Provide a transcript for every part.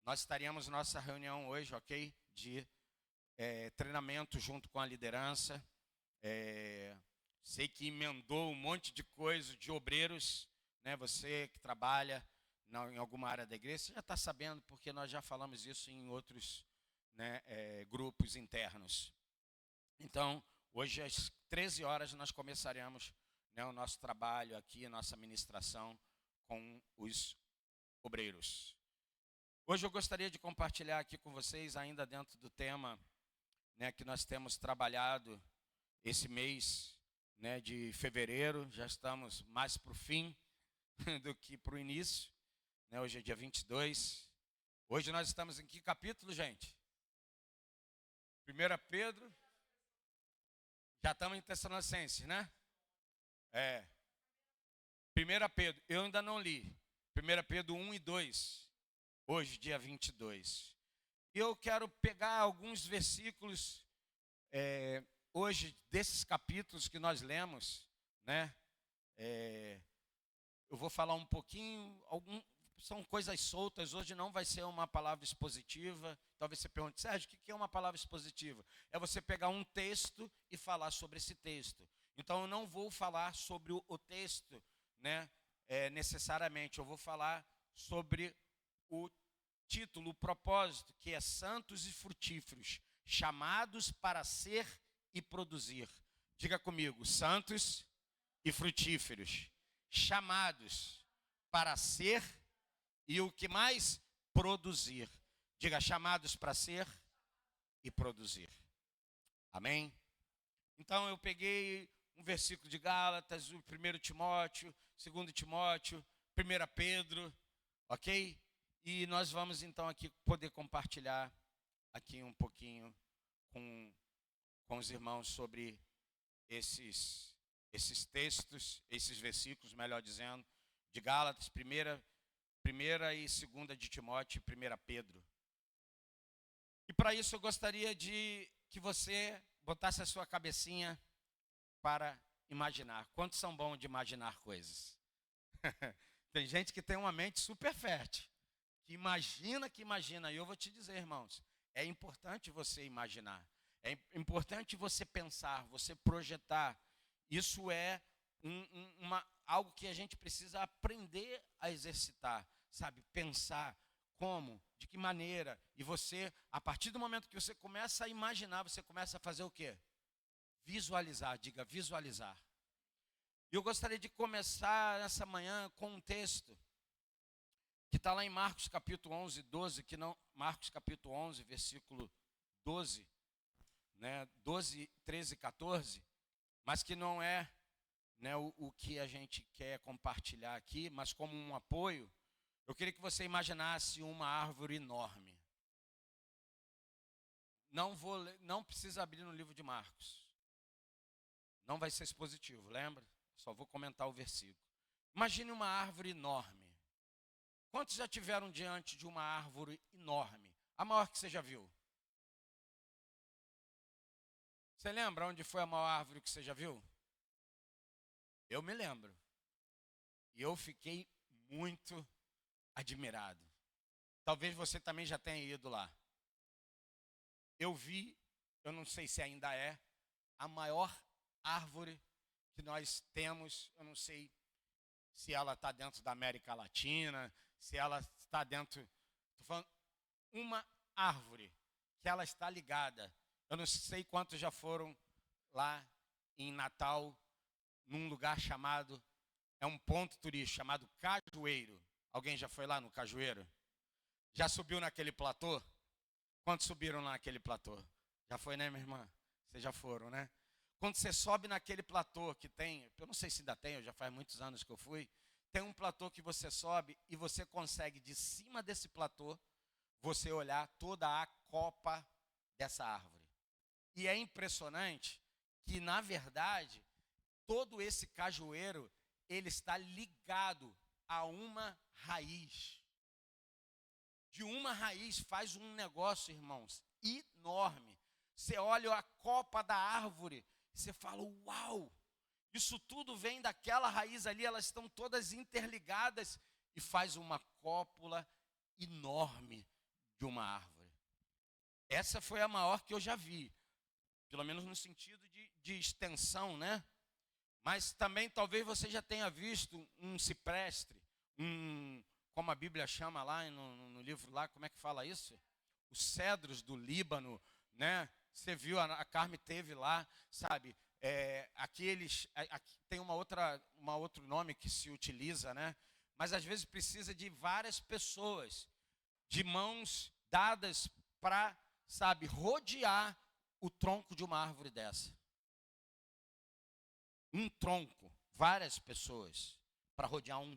Nós estaríamos nossa reunião hoje, ok? De treinamento junto com a liderança. Sei que emendou um monte de coisa de obreiros, né? Você que trabalha em alguma área da igreja, você já está sabendo, porque nós já falamos isso em outros, né, grupos internos. Então, hoje às 13 horas nós começaremos, né, o nosso trabalho aqui, a nossa ministração com os obreiros. Hoje eu gostaria de compartilhar aqui com vocês, ainda dentro do tema, né, que nós temos trabalhado esse mês, né, de fevereiro. Já estamos mais para o fim do que para o início, né? Hoje é dia 22. Hoje nós estamos em que capítulo, gente? 1 Pedro. Já estamos em Tessalonicenses, né? 1 Pedro, eu ainda não li. 1 Pedro 1 e 2. Hoje, dia 22. E eu quero pegar alguns versículos hoje desses capítulos que nós lemos, né? Eu vou falar um pouquinho, são coisas soltas. Hoje não vai ser uma palavra expositiva. Talvez você pergunte, Sérgio, o que é uma palavra expositiva? É você pegar um texto e falar sobre esse texto. Então eu não vou falar sobre o texto, né? Necessariamente, eu vou falar sobre o título, o propósito, que é santos e frutíferos, chamados para ser e produzir. Diga comigo, santos e frutíferos, chamados para ser e o que mais? Produzir. Diga, chamados para ser e produzir. Amém? Então eu peguei um versículo de Gálatas, o 1 Timóteo, 2 Timóteo, 1 Pedro, ok? E nós vamos então aqui poder compartilhar aqui um pouquinho com os irmãos sobre esses textos, esses versículos, melhor dizendo, de Gálatas, 1 e 2 de Timóteo e 1 Pedro. E para isso eu gostaria de que você botasse a sua cabecinha para imaginar. Quantos são bons de imaginar coisas? Tem gente que tem uma mente super fértil, que imagina. E eu vou te dizer, irmãos, é importante você imaginar. É importante você pensar, você projetar. Isso é algo que a gente precisa aprender a exercitar, sabe? Pensar como, de que maneira. E você, a partir do momento que você começa a imaginar, você começa a fazer o quê? Visualizar, diga visualizar. E eu gostaria de começar essa manhã com um texto que está lá em Marcos capítulo 11, 12, Marcos capítulo 11, versículo 12, né, 12, 13 e 14, mas que não é, né, o que a gente quer compartilhar aqui, mas como um apoio. Eu queria que você imaginasse uma árvore enorme. Não precisa abrir no livro de Marcos. Não vai ser expositivo, lembra? Só vou comentar o versículo. Imagine uma árvore enorme. Quantos já tiveram diante de uma árvore enorme? A maior que você já viu? Você lembra onde foi a maior árvore que você já viu? Eu me lembro. E eu fiquei muito admirado. Talvez você também já tenha ido lá. Eu vi, eu não sei se ainda é, a maior árvore que nós temos. Eu não sei se ela está dentro da América Latina, se ela está dentro. Estou falando uma árvore que ela está ligada. Eu não sei quantos já foram lá em Natal, num lugar chamado, é um ponto turístico chamado Cajueiro. Alguém já foi lá no Cajueiro? Já subiu naquele platô? Quantos subiram lá naquele platô? Já foi, né, minha irmã? Vocês já foram, né? Quando você sobe naquele platô que tem, eu não sei se ainda tem, já faz muitos anos que eu fui, tem um platô que você sobe e você consegue, de cima desse platô, você olhar toda a copa dessa árvore. E é impressionante que, na verdade, todo esse cajueiro, ele está ligado a uma raiz. De uma raiz faz um negócio, irmãos, enorme. Você olha a copa da árvore, você fala, uau, isso tudo vem daquela raiz ali, elas estão todas interligadas e faz uma cópula enorme de uma árvore. Essa foi a maior que eu já vi, pelo menos no sentido de extensão, né? Mas também talvez você já tenha visto um cipreste, como a Bíblia chama lá no livro lá, como é que fala isso? Os cedros do Líbano, né? Você viu, a Carme teve lá, sabe? Aqui tem um outro nome que se utiliza, né? Mas às vezes precisa de várias pessoas, de mãos dadas para, sabe, rodear o tronco de uma árvore dessa. Um tronco, várias pessoas, para rodear um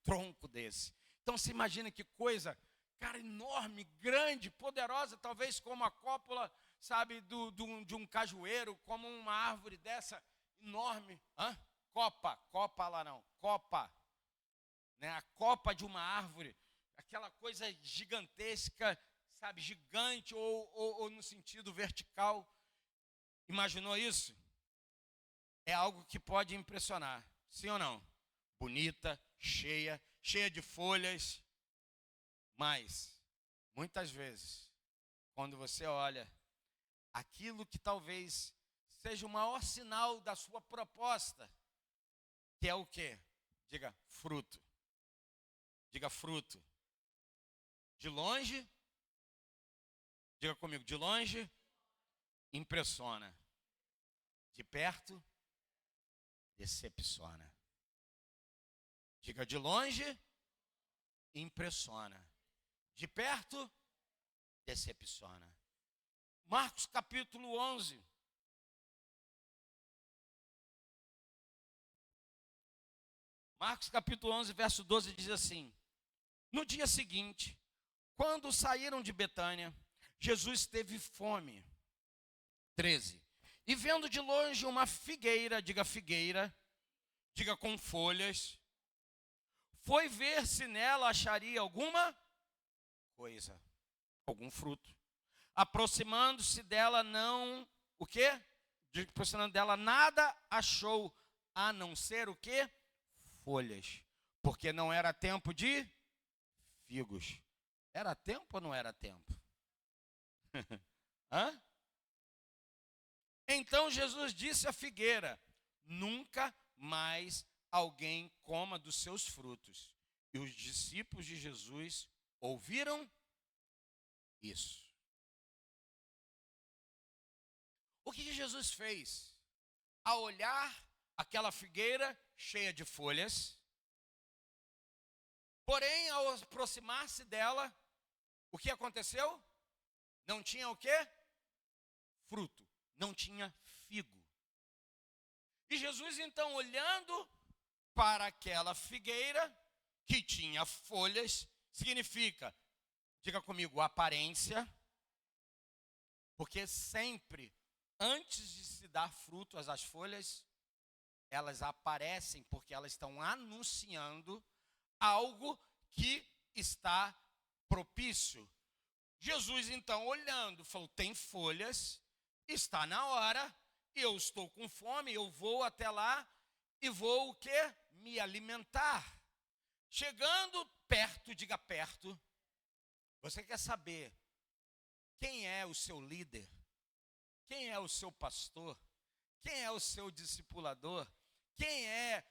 tronco desse. Então você imagina que coisa, cara, enorme, grande, poderosa, talvez como a cópula, sabe, de um cajueiro, como uma árvore dessa, enorme. Copa lá não, copa. Né? A copa de uma árvore, aquela coisa gigantesca, sabe, gigante ou no sentido vertical. Imaginou isso? É algo que pode impressionar, sim ou não? Bonita, cheia de folhas, mas muitas vezes, quando você olha aquilo que talvez seja o maior sinal da sua proposta, que é o quê? Diga fruto. Diga fruto. De longe, diga comigo, de longe, impressiona. De perto, decepciona. Diga de longe, impressiona. De perto, decepciona. Marcos capítulo 11. Marcos capítulo 11, verso 12 diz assim: no dia seguinte, quando saíram de Betânia, Jesus teve fome. 13. E vendo de longe uma figueira, diga com folhas, foi ver se nela acharia alguma coisa, algum fruto. Aproximando-se dela não, o quê? Aproximando dela nada achou, a não ser o quê? Folhas. Porque não era tempo de figos. Era tempo ou não era tempo? Então Jesus disse à figueira: nunca mais alguém coma dos seus frutos. E os discípulos de Jesus ouviram isso. O que Jesus fez? Ao olhar aquela figueira cheia de folhas, porém, ao aproximar-se dela, o que aconteceu? Não tinha o quê? Fruto. Não tinha figo. E Jesus, então, olhando para aquela figueira que tinha folhas, significa, diga comigo, aparência, porque sempre, antes de se dar frutos às folhas, elas aparecem porque elas estão anunciando algo que está propício. Jesus, então, olhando, falou: tem folhas, está na hora, eu estou com fome, eu vou até lá e vou o quê? Me alimentar. Chegando perto, diga perto, você quer saber quem é o seu líder? Quem é o seu pastor? Quem é o seu discipulador? Quem é,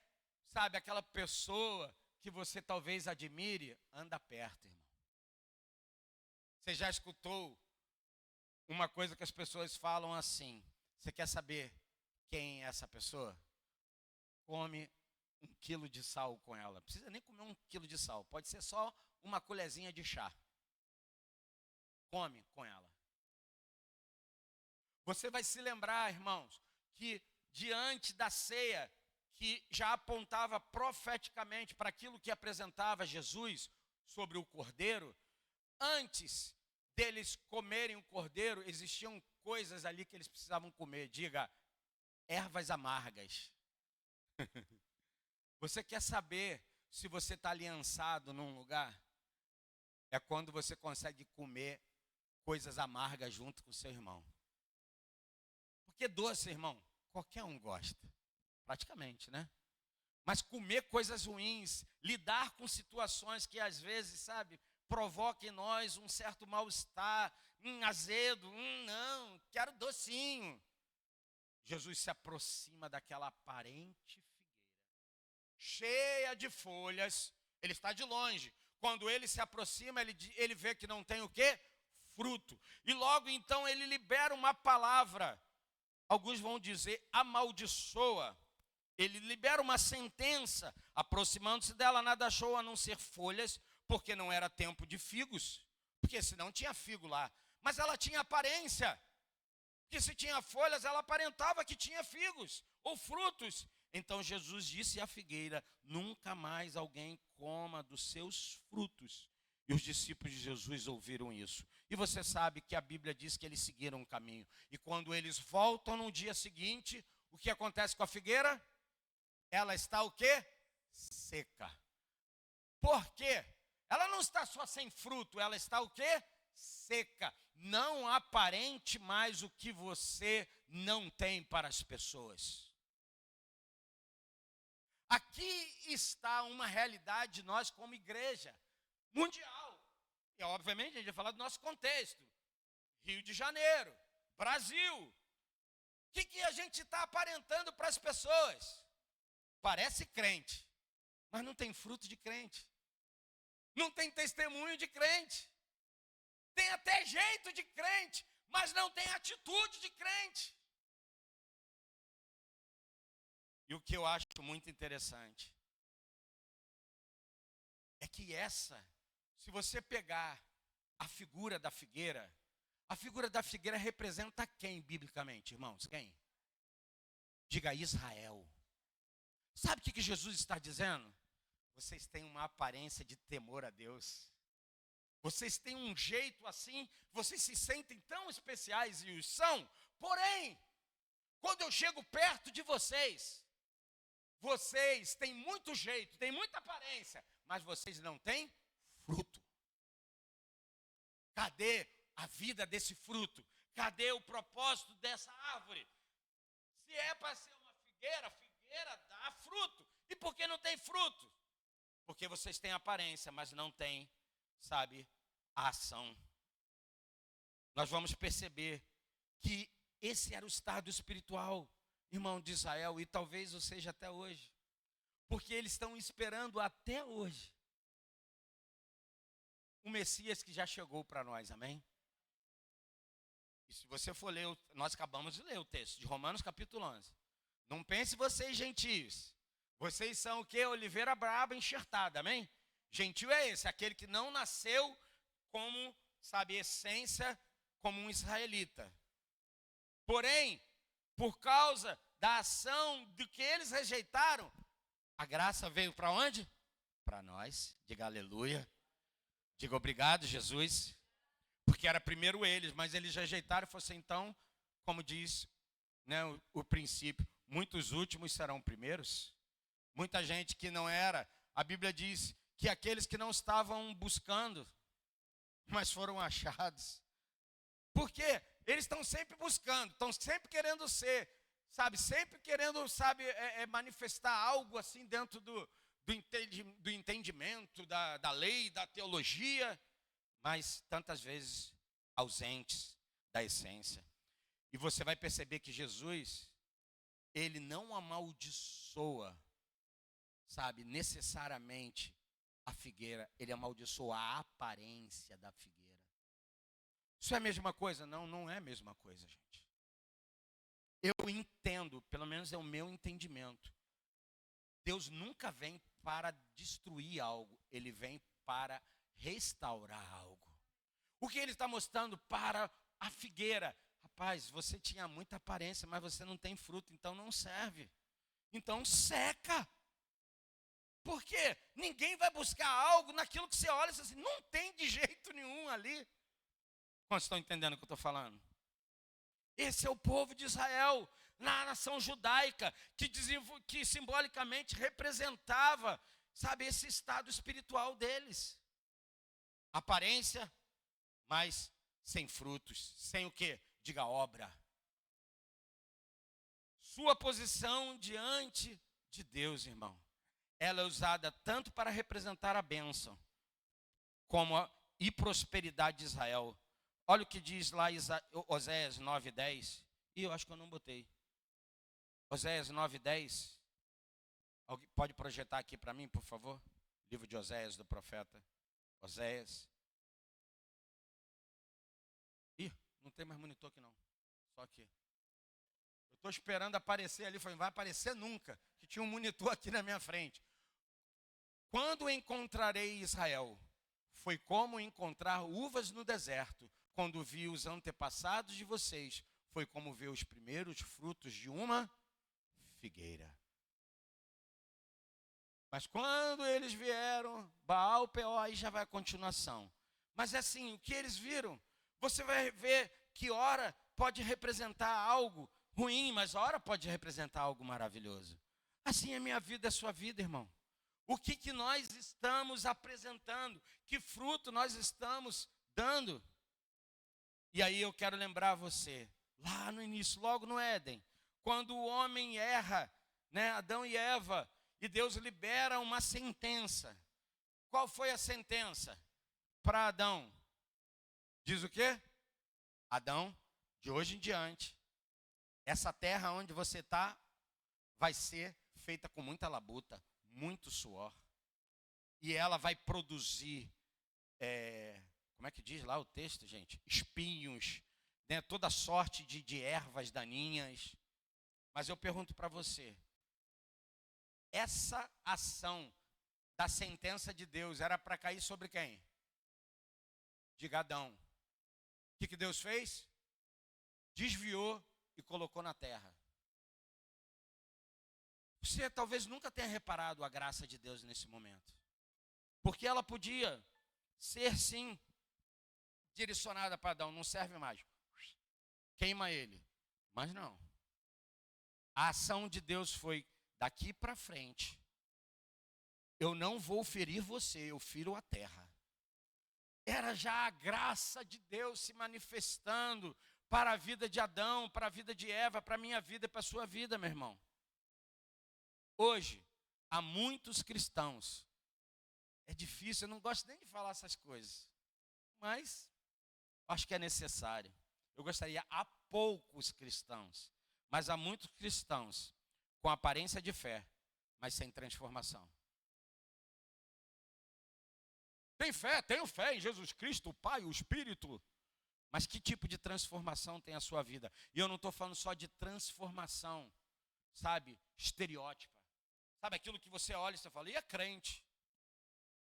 sabe, aquela pessoa que você talvez admire? Anda perto, irmão. Você já escutou uma coisa que as pessoas falam assim: você quer saber quem é essa pessoa? Come 1 quilo de sal com ela. Não precisa nem comer 1 quilo de sal, pode ser só uma colherzinha de chá. Come com ela. Você vai se lembrar, irmãos, que diante da ceia, que já apontava profeticamente para aquilo que apresentava Jesus sobre o cordeiro, antes deles comerem o cordeiro, existiam coisas ali que eles precisavam comer. Diga, ervas amargas. Você quer saber se você está aliançado num lugar? É quando você consegue comer coisas amargas junto com o seu irmão. Porque doce, irmão, qualquer um gosta. Praticamente, né? Mas comer coisas ruins, lidar com situações que às vezes, sabe, provoca em nós um certo mal-estar, azedo, não, quero docinho. Jesus se aproxima daquela aparente figueira, cheia de folhas, ele está de longe. Quando ele se aproxima, ele vê que não tem o quê? Fruto. E logo então ele libera uma palavra, alguns vão dizer amaldiçoa. Ele libera uma sentença, aproximando-se dela, nada achou a não ser folhas, porque não era tempo de figos, porque senão tinha figo lá. Mas ela tinha aparência, porque se tinha folhas, ela aparentava que tinha figos ou frutos. Então Jesus disse à figueira: nunca mais alguém coma dos seus frutos. E os discípulos de Jesus ouviram isso. E você sabe que a Bíblia diz que eles seguiram um caminho. E quando eles voltam no dia seguinte, o que acontece com a figueira? Ela está o quê? Seca. Por quê? Ela não está só sem fruto, ela está o quê? Seca. Não aparente mais o que você não tem para as pessoas. Aqui está uma realidade de nós como igreja mundial. E obviamente a gente vai falar do nosso contexto. Rio de Janeiro, Brasil. O que a gente está aparentando para as pessoas? Parece crente, mas não tem fruto de crente. Não tem testemunho de crente. Tem até jeito de crente, mas não tem atitude de crente. E o que eu acho muito interessante é que se você pegar a figura da figueira representa quem biblicamente, irmãos? Quem? Diga Israel. Sabe o que Jesus está dizendo? Vocês têm uma aparência de temor a Deus. Vocês têm um jeito assim, vocês se sentem tão especiais e os são. Porém, quando eu chego perto de vocês têm muito jeito, têm muita aparência, mas vocês não têm fruto. Cadê a vida desse fruto? Cadê o propósito dessa árvore? Se é para ser uma figueira, a figueira dá fruto. E por que não tem fruto? Porque vocês têm aparência, mas não têm, a ação. Nós vamos perceber que esse era o estado espiritual, irmão, de Israel, e talvez o seja até hoje. Porque eles estão esperando até hoje o Messias que já chegou para nós, amém? E se você for ler, nós acabamos de ler o texto de Romanos capítulo 11. Não pense vocês gentios. Vocês são o quê? Oliveira braba enxertada, amém? Gentil é esse, aquele que não nasceu como, essência, como um israelita. Porém, por causa da ação do que eles rejeitaram, a graça veio para onde? Para nós. Diga aleluia. Diga obrigado, Jesus. Porque era primeiro eles, mas eles rejeitaram e falou assim, então, como diz, o princípio, muitos últimos serão primeiros. Muita gente que não era, a Bíblia diz que aqueles que não estavam buscando, mas foram achados. Por quê? Eles estão sempre buscando, estão sempre querendo ser, sempre querendo, manifestar algo assim dentro do entendimento, da lei, da teologia, mas tantas vezes ausentes da essência. E você vai perceber que Jesus, ele não amaldiçoa, necessariamente a figueira, ele amaldiçoa a aparência da figueira. Isso é a mesma coisa? Não, não é a mesma coisa, gente. Eu entendo, pelo menos é o meu entendimento. Deus nunca vem para destruir algo, ele vem para restaurar algo. O que ele está mostrando para a figueira? Rapaz, você tinha muita aparência, mas você não tem fruto, então não serve. Então seca. Por quê? Ninguém vai buscar algo naquilo que você olha e diz assim, não tem de jeito nenhum ali. Quantos estão entendendo o que eu estou falando? Esse é o povo de Israel, na nação judaica, que simbolicamente representava, esse estado espiritual deles. Aparência, mas sem frutos. Sem o quê? Diga obra. Sua posição diante de Deus, irmão, ela é usada tanto para representar a bênção, como e prosperidade de Israel. Olha o que diz lá Oséias 9:10. E eu acho que eu não botei. Oséias 9:10. Alguém pode projetar aqui para mim, por favor? Livro de Oséias, do profeta Oséias. Ih, não tem mais monitor aqui não. Só aqui. Eu estou esperando aparecer ali. Falei, não vai aparecer nunca. Que tinha um monitor aqui na minha frente. Quando encontrarei Israel? Foi como encontrar uvas no deserto. Quando vi os antepassados de vocês, foi como ver os primeiros frutos de uma figueira. Mas quando eles vieram, Baal, Peor, aí já vai a continuação. Mas é assim, o que eles viram, você vai ver que hora pode representar algo ruim, mas hora pode representar algo maravilhoso. Assim é minha vida, é a sua vida, irmão. O que nós estamos apresentando? Que fruto nós estamos dando? E aí eu quero lembrar você, lá no início, logo no Éden, quando o homem erra, né, Adão e Eva, e Deus libera uma sentença. Qual foi a sentença para Adão? Diz o quê? Adão, de hoje em diante, essa terra onde você está vai ser feita com muita labuta, muito suor. E ela vai produzir, como é que diz lá o texto, gente? Espinhos, né? Toda sorte de ervas daninhas. Mas eu pergunto para você, essa ação da sentença de Deus era para cair sobre quem? Diga Adão. O que Deus fez? Desviou e colocou na terra. Você talvez nunca tenha reparado a graça de Deus nesse momento. Porque ela podia ser, sim, direcionada para Adão. Não serve mais. Queima ele. Mas não. A ação de Deus foi, daqui para frente, eu não vou ferir você, eu firo a terra. Era já a graça de Deus se manifestando para a vida de Adão, para a vida de Eva, para a minha vida e para a sua vida, meu irmão. Hoje, há muitos cristãos, é difícil, eu não gosto nem de falar essas coisas, mas acho que é necessário. Eu gostaria, há poucos cristãos, mas há muitos cristãos com aparência de fé, mas sem transformação. Tem fé, tenho fé em Jesus Cristo, o Pai, o Espírito. Mas que tipo de transformação tem a sua vida? E eu não estou falando só de transformação, sabe, estereótipa. Sabe aquilo que você olha e você fala, e é crente?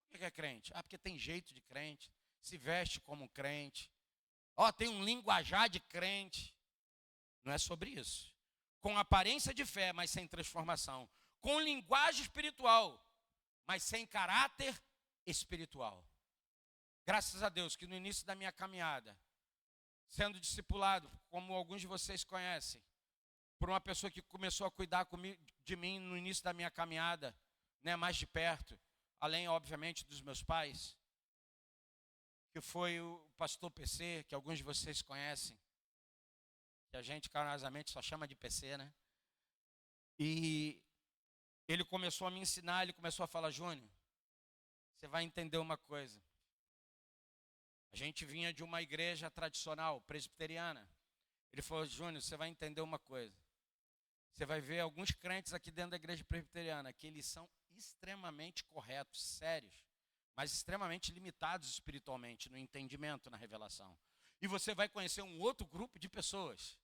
Por que é crente? Ah, porque tem jeito de crente, se veste como crente. Ó, tem um linguajar de crente. Não é sobre isso. Com aparência de fé, mas sem transformação. Com linguagem espiritual, mas sem caráter espiritual. Graças a Deus que no início da minha caminhada, sendo discipulado, como alguns de vocês conhecem, por uma pessoa que começou a cuidar de mim no início da minha caminhada, né, mais de perto, além, obviamente, dos meus pais, que foi o pastor PC, que alguns de vocês conhecem, que a gente carinhosamente só chama de PC, né? E ele começou a me ensinar, ele começou a falar, Júnior, você vai entender uma coisa. A gente vinha de uma igreja tradicional, presbiteriana. Ele falou, Júnior, você vai entender uma coisa. Você vai ver alguns crentes aqui dentro da igreja presbiteriana, que eles são extremamente corretos, sérios, mas extremamente limitados espiritualmente, no entendimento, na revelação. E você vai conhecer um outro grupo de pessoas,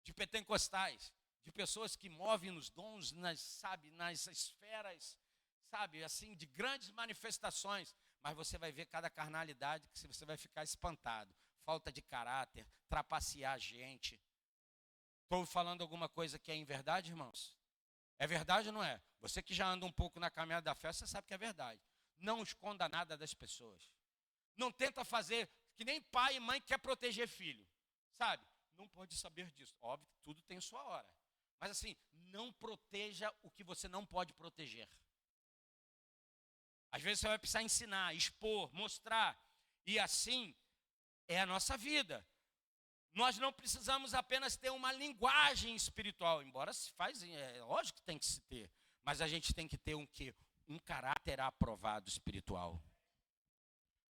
de pentecostais, de pessoas que movem nos dons, nas esferas, assim, de grandes manifestações. Mas você vai ver cada carnalidade que você vai ficar espantado. Falta de caráter, trapacear a gente. Estou falando alguma coisa que é em verdade, irmãos? É verdade ou não é? Você que já anda um pouco na caminhada da fé, você sabe que é verdade. Não esconda nada das pessoas. Não tenta fazer que nem pai e mãe quer proteger filho. Sabe? Não pode saber disso. Óbvio que tudo tem sua hora. Mas assim, não proteja o que você não pode proteger. Às vezes você vai precisar ensinar, expor, mostrar. E assim é a nossa vida. Nós não precisamos apenas ter uma linguagem espiritual, embora se faz, é lógico que tem que se ter. Mas a gente tem que ter um quê? Um caráter aprovado espiritual.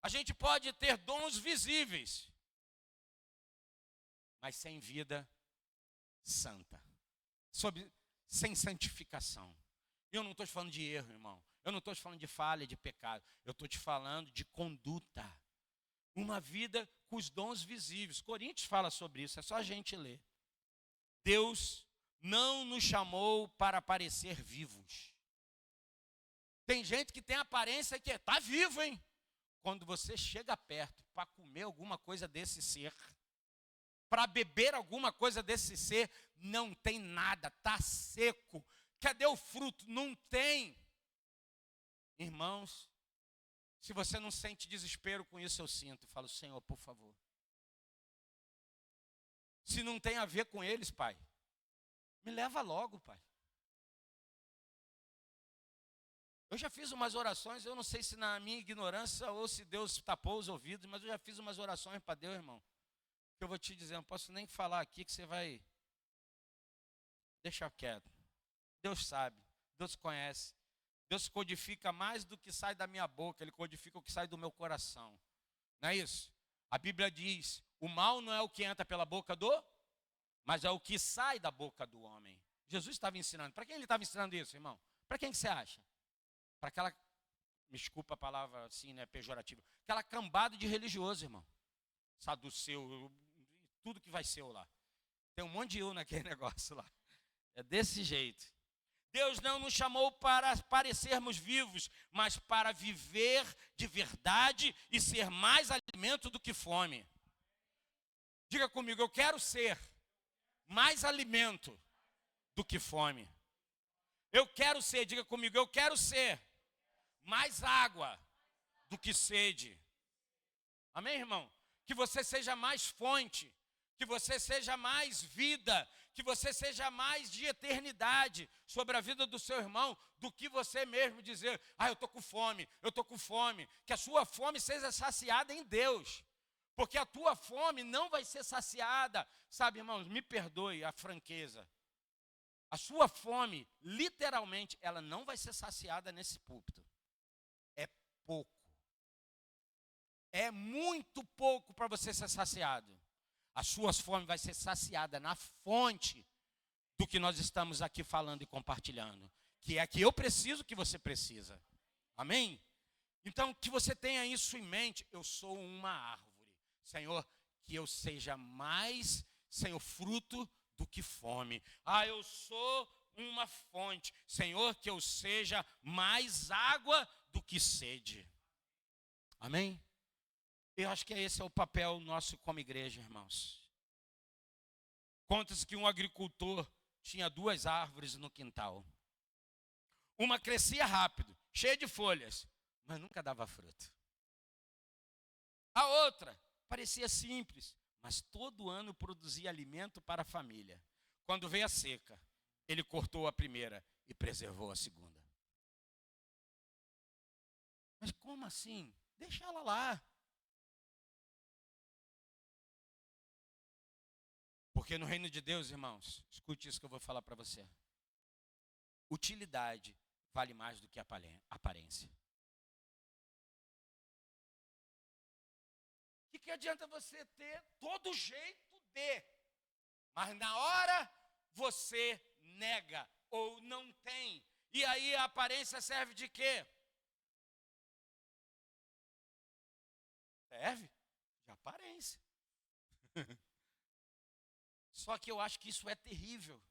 A gente pode ter dons visíveis, mas sem vida santa, sem santificação. Eu não estou te falando de erro, irmão. Eu não estou te falando de falha, de pecado. Eu estou te falando de conduta. Uma vida com os dons visíveis. Coríntios fala sobre isso, é só a gente ler. Deus não nos chamou para parecer vivos. Tem gente que tem aparência que está vivo, hein? Quando você chega perto para comer alguma coisa desse ser, para beber alguma coisa desse ser, não tem nada, está seco. Cadê o fruto? Não tem. Irmãos, se você não sente desespero com isso, eu sinto. Eu falo, Senhor, por favor. Se não tem a ver com eles, Pai, me leva logo, Pai. Eu já fiz umas orações, eu não sei se na minha ignorância ou se Deus tapou os ouvidos, mas eu já fiz umas orações para Deus, irmão. Que eu vou te dizer, não posso nem falar aqui que você vai deixar quieto. Deus sabe, Deus conhece. Deus codifica mais do que sai da minha boca, Ele codifica o que sai do meu coração. Não é isso? A Bíblia diz, o mal não é o que entra pela boca mas é o que sai da boca do homem. Jesus estava ensinando. Para quem Ele estava ensinando isso, irmão? Para quem que você acha? Para aquela, me desculpa a palavra assim, né, pejorativa, aquela cambada de religioso, irmão. Saduceu, tudo que vai ser lá. Tem um monte de eu naquele negócio lá. É desse jeito. Deus não nos chamou para parecermos vivos, mas para viver de verdade e ser mais alimento do que fome. Diga comigo, eu quero ser mais alimento do que fome. Eu quero ser, diga comigo, eu quero ser mais água do que sede. Amém, irmão? Que você seja mais fonte, que você seja mais vida, que você seja mais de eternidade sobre a vida do seu irmão, do que você mesmo dizer, eu estou com fome, eu estou com fome. Que a sua fome seja saciada em Deus, porque a tua fome não vai ser saciada. Sabe, irmãos, me perdoe a franqueza. A sua fome, literalmente, ela não vai ser saciada nesse púlpito. É pouco. É muito pouco para você ser saciado. A sua fome vai ser saciada na fonte do que nós estamos aqui falando e compartilhando. Que é que eu preciso, que você precisa. Amém? Então, que você tenha isso em mente. Eu sou uma árvore. Senhor, que eu seja mais, Senhor, fruto do que fome. Eu sou uma fonte. Senhor, que eu seja mais água do que sede. Amém? Eu acho que esse é o papel nosso como igreja, irmãos. Conta-se que um agricultor tinha 2 árvores no quintal. Uma crescia rápido, cheia de folhas, mas nunca dava fruto. A outra parecia simples, mas todo ano produzia alimento para a família. Quando veio a seca, ele cortou a primeira e preservou a segunda. Mas como assim? Deixa ela lá. Porque no reino de Deus, irmãos, escute isso que eu vou falar para você. Utilidade vale mais do que aparência. O que adianta você ter todo jeito mas na hora você nega ou não tem. E aí a aparência serve de quê? Serve de aparência. Só que eu acho que isso é terrível.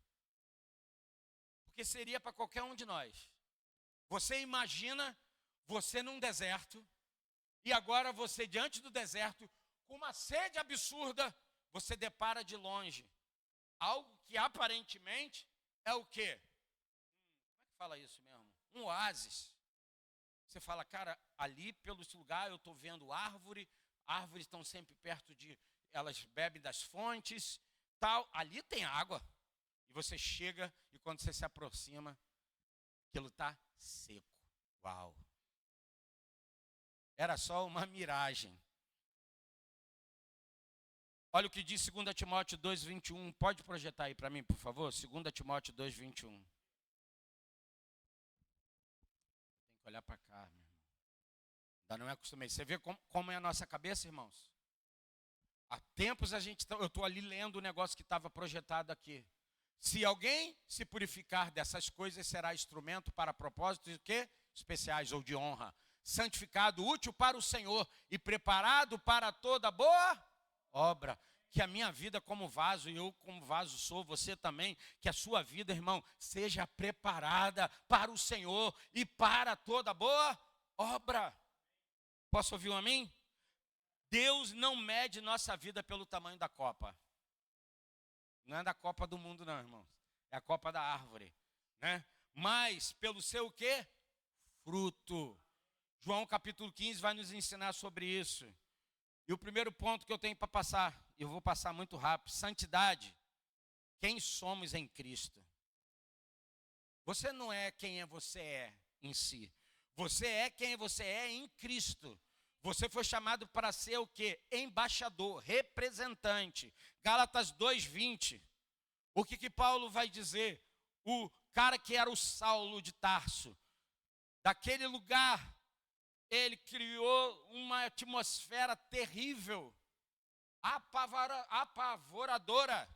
Porque seria para qualquer um de nós. Você imagina você num deserto, e agora você diante do deserto, com uma sede absurda, você depara de longe algo que aparentemente é o quê? Como é que fala isso mesmo? Um oásis. Você fala, cara, ali pelo lugar eu estou vendo árvores estão sempre perto de, elas bebem das fontes, tal, ali tem água. E você chega e quando você se aproxima, aquilo está seco. Uau! Era só uma miragem. Olha o que diz 2 Timóteo 2:21. Pode projetar aí para mim, por favor? 2 Timóteo 2:21. Tem que olhar para cá, meu irmão. Ainda não me acostumei. Você vê como é a nossa cabeça, irmãos? Há tempos eu estou ali lendo o negócio que estava projetado aqui. Se alguém se purificar dessas coisas, será instrumento para propósitos de quê? Especiais ou de honra. Santificado, útil para o Senhor e preparado para toda boa obra. Que a minha vida como vaso, e eu como vaso sou, você também, que a sua vida, irmão, seja preparada para o Senhor e para toda boa obra. Posso ouvir um amém? Deus não mede nossa vida pelo tamanho da copa. Não é da copa do mundo não, irmãos. É a copa da árvore, né? Mas pelo seu quê? Fruto. João capítulo 15 vai nos ensinar sobre isso. E o primeiro ponto que eu tenho para passar, eu vou passar muito rápido, santidade. Quem somos em Cristo? Você não é quem você é em si. Você é quem você é em Cristo. Você foi chamado para ser o quê? Embaixador, representante. Gálatas 2:20. O que Paulo vai dizer? O cara que era o Saulo de Tarso, daquele lugar, ele criou uma atmosfera terrível, apavoradora.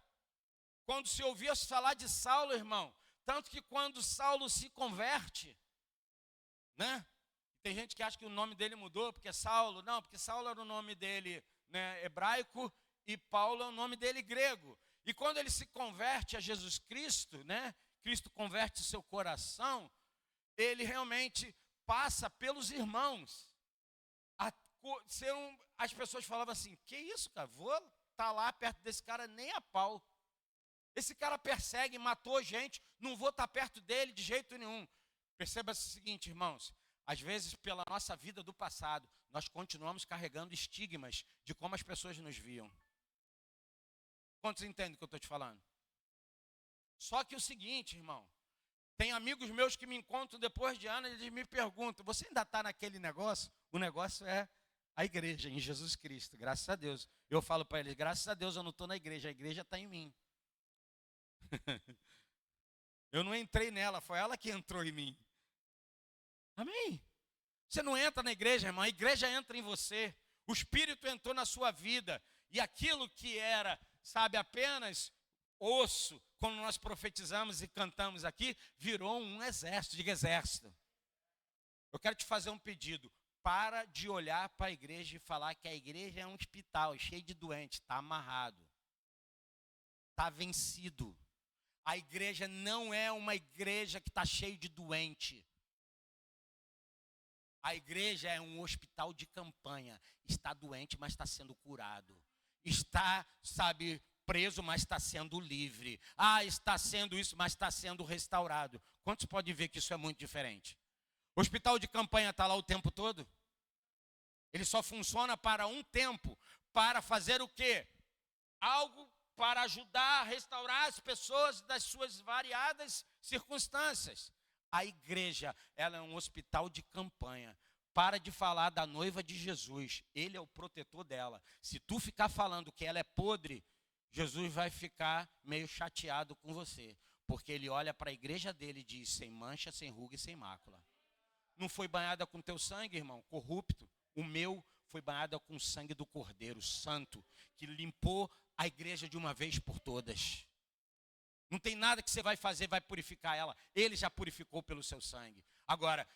Quando se ouvia falar de Saulo, irmão, tanto que quando Saulo se converte, né? Tem gente que acha que o nome dele mudou porque é Saulo. Não, porque Saulo era o nome dele, né, hebraico, e Paulo é o nome dele grego. E quando ele se converte a Jesus Cristo, né? Cristo converte seu coração, ele realmente passa pelos irmãos. As pessoas falavam assim, que isso, cara? Vou estar lá perto desse cara nem a pau. Esse cara persegue, matou gente, não vou estar perto dele de jeito nenhum. Perceba o seguinte, irmãos, às vezes pela nossa vida do passado, nós continuamos carregando estigmas de como as pessoas nos viam. Quantos entendem o que eu estou te falando? Só que o seguinte, irmão, tem amigos meus que me encontram depois de anos, eles me perguntam, você ainda está naquele negócio? O negócio é a igreja em Jesus Cristo, graças a Deus. Eu falo para eles, graças a Deus eu não estou na igreja, a igreja está em mim. Eu não entrei nela, foi ela que entrou em mim. Amém? Você não entra na igreja, irmão, a igreja entra em você. O Espírito entrou na sua vida. E aquilo que era, sabe, apenas osso, quando nós profetizamos e cantamos aqui, virou um exército, diga exército. Eu quero te fazer um pedido. Para de olhar para a igreja e falar que a igreja é um hospital cheio de doentes. Está amarrado. Está vencido. A igreja não é uma igreja que está cheia de doente. A igreja é um hospital de campanha. Está doente, mas está sendo curado. Está, sabe, preso, mas está sendo livre. Está sendo isso, mas está sendo restaurado. Quantos podem ver que isso é muito diferente? O hospital de campanha está lá o tempo todo? Ele só funciona para um tempo. Para fazer o quê? Algo para ajudar a restaurar as pessoas das suas variadas circunstâncias. A igreja, ela é um hospital de campanha. Para de falar da noiva de Jesus. Ele é o protetor dela. Se tu ficar falando que ela é podre, Jesus vai ficar meio chateado com você. Porque ele olha para a igreja dele e diz, sem mancha, sem ruga e sem mácula. Não foi banhada com teu sangue, irmão, corrupto. O meu foi banhada com o sangue do Cordeiro Santo, que limpou a igreja de uma vez por todas. Não tem nada que você vai fazer, vai purificar ela. Ele já purificou pelo seu sangue. Agora,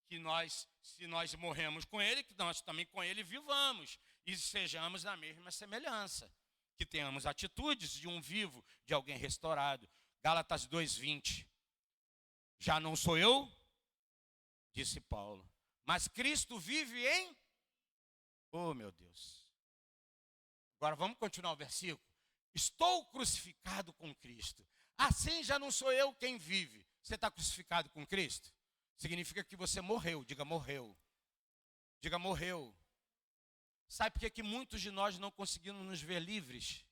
que nós, se nós morremos com ele, que nós também com ele vivamos. E sejamos na mesma semelhança. Que tenhamos atitudes de um vivo, de alguém restaurado. Gálatas 2:20. Já não sou eu, disse Paulo, mas Cristo vive em... Oh, meu Deus. Agora vamos continuar o versículo. Estou crucificado com Cristo. Assim já não sou eu quem vive. Você está crucificado com Cristo? Significa que você morreu. Diga morreu. Diga morreu. Sabe por que muitos de nós não conseguimos nos ver livres?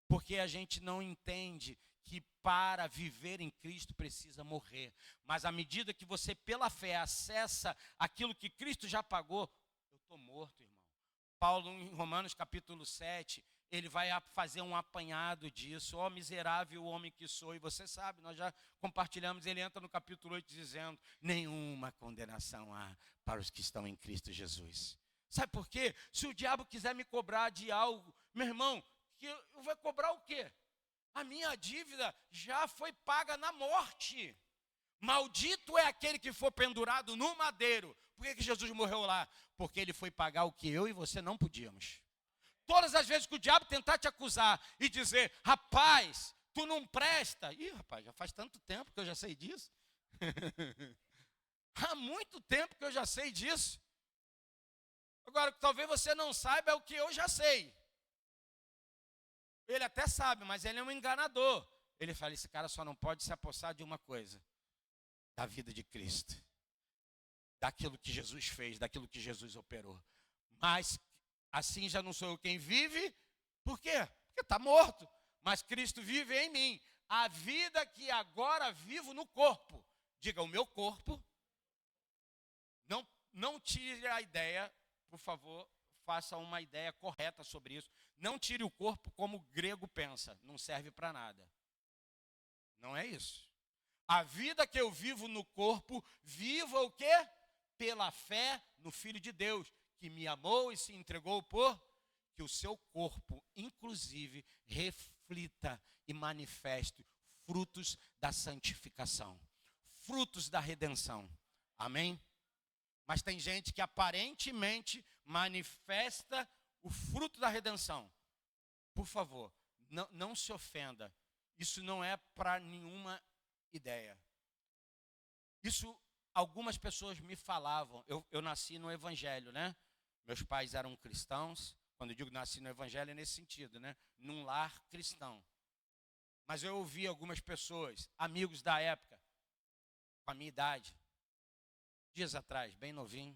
Porque a gente não entende que para viver em Cristo precisa morrer. Mas à medida que você pela fé acessa aquilo que Cristo já pagou, eu estou morto, irmão. Paulo, em Romanos capítulo 7, ele vai fazer um apanhado disso. Ó miserável homem que sou, e você sabe, nós já compartilhamos, ele entra no capítulo 8 dizendo, nenhuma condenação há para os que estão em Cristo Jesus. Sabe por quê? Se o diabo quiser me cobrar de algo, meu irmão, que eu vou cobrar o quê? A minha dívida já foi paga na morte. Maldito é aquele que for pendurado no madeiro. Por que Jesus morreu lá? Porque ele foi pagar o que eu e você não podíamos. Todas as vezes que o diabo tentar te acusar e dizer, rapaz, tu não presta. Ih, rapaz, já faz tanto tempo que eu já sei disso. Há muito tempo que eu já sei disso. Agora, talvez você não saiba é o que eu já sei. Ele até sabe, mas ele é um enganador. Ele fala, esse cara só não pode se apossar de uma coisa. Da vida de Cristo. Daquilo que Jesus fez, daquilo que Jesus operou. Mas assim já não sou eu quem vive. Por quê? Porque está morto. Mas Cristo vive em mim. A vida que agora vivo no corpo. Diga, o meu corpo. Não tire a ideia, por favor, faça uma ideia correta sobre isso. Não tire o corpo como o grego pensa. Não serve para nada. Não é isso. A vida que eu vivo no corpo, viva o quê? Pela fé no Filho de Deus, que me amou e se entregou por que o seu corpo, inclusive, reflita e manifeste frutos da santificação, frutos da redenção. Amém? Mas tem gente que aparentemente manifesta o fruto da redenção. Por favor, não se ofenda. Isso não é para nenhuma ideia. Isso algumas pessoas me falavam. Eu nasci no evangelho, né? Meus pais eram cristãos. Quando eu digo nasci no evangelho é nesse sentido, né? Num lar cristão. Mas eu ouvi algumas pessoas, amigos da época, com a minha idade, dias atrás, bem novinho,